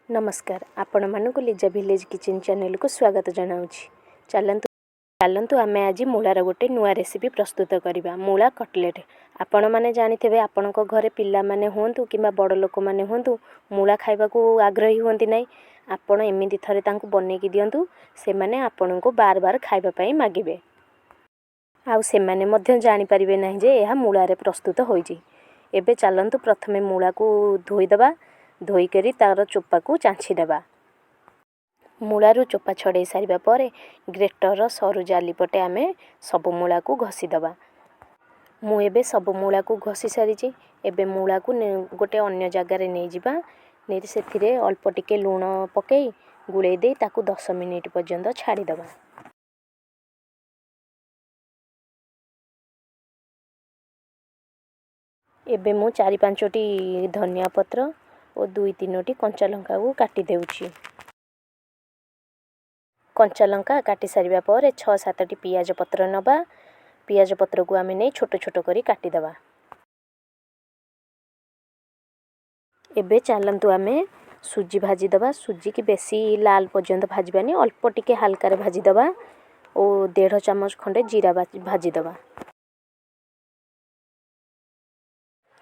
नमस्कार आपण मानक लिजा विलेज किचन चैनल को स्वागत जनाऊँगी। चलतु आमे आज मूलार गोटे नुआ रेसिपी प्रस्तुत करवा मूला कटलेट। आपण मैंने जानी आपण घरे पिला माने होंतु कि बड़ लोक मैंने होंतु मूला खाइबा को आग्रही होंती नहीं। आपण एमती थरे तांको बनेकी दियंतु से माने आपण को बार बार खाइबा पई मागिबे आउ से माने मध्य जानि परिबे नहीं जे यह मूलारे प्रस्तुत होइछि। एबे चलतु प्रथमे मूला को धोईदबा धोईकरी तार चोपा को चाँछी देबा। मूलारू चोपा छड़े सारिबा परे ग्रेटर सरू जाली पटे आमे सब मूला को घसी दबा। मु एबे सब मूला को घसी सारिछि। एबे मूला को गोटे अन्य जगार नहीं जिबा नहीं सेथिरे अल्प टिके लूण पकई गुड़े दे ताकू 10 मिनिट पर्यंत छाड़ी दबा। एबे मु 4-5टी धनिया पत्र और 2-3टी कंचा लंका को काटी देउछि। कंचा लंका काटी सारिबा परे 6-7टी पियाज पत्र नबा। पियाज पत्र को आमे नहीं छोट छोट करी काटी दबा। एबे चलंतु आमे सुजी भाजी दबा। सुजी की बेसी लाल पर्यंत भाजबानी अल्प टिके हल्का रे भाजी दबा और 1.5 चम्मच खंडे जीरा भाजी दबा।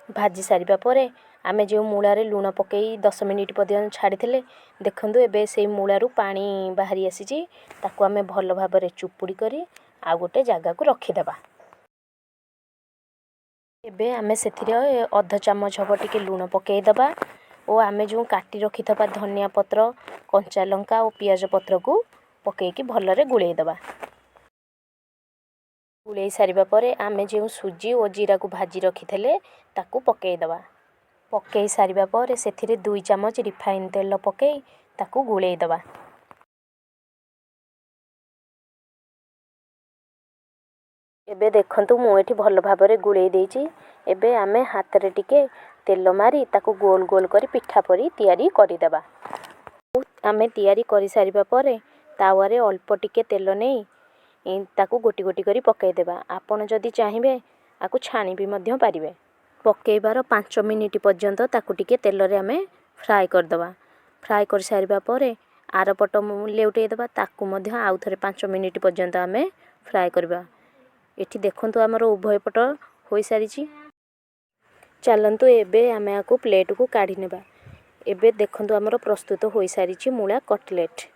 भाजी सारिबा परे आमे जो मूलारे लूण पकई 10 मिनिट पर्यंत छाड़ी थिले देखंतु एबे से मूलारू पानी बाहरी आसीची ताकू आमे भल भाबरे चुपुड़ी करी आ गोटे जगह को रखी देबा। एबे आमे सेथिरे 1/2 चम्मच हब टिके लूण पकई दबा और आमे जो काटी रखी थबा धनिया पत्र कंचा लंका और पियाज पत्र को पकई की भलरे गुळेई दबा। गुळेई सारिबा परे आमे जो सुजी और जीरा को भाजी रखी थले ताकू पकई दबा। पकई सारिबा परे सेथिरे 2 चम्मच रिफाइन तेल पकई ताकू गुळेई दबा। एबे देखंतु मु एठी भल भाबरे गुळेई देइची। एबे आमे हाथ रे टिके तेल मारी ताकू गोल गोल करी पिठा परी तयारी करी देबा। आमे तयारी करी सारिबा परे तावारे अल्प टिके तेल नेई ताकू गोटी गोटी करी पकई देबा। आपण जदी चाहिबे आकू छाणी भी मध्य पारिबे। पकईबार 5 मिनिट पर्यंत ताकू टिके तेल रे आमे फ्राई कर दबा। फ्राई कर सारिबा परे आर पट लेउटेई दबा ताकू मध्य आउ थरे 5 मिनिट पर्यंत आमे फ्राई करबा। एठी देखंतु हमर उभय पट होई सारिछि। चलंतु एबे आमे आकू प्लेट को काढी नेबा। एबे देखंतु हमर प्रस्तुत होई सारिछि मूला कटलेट।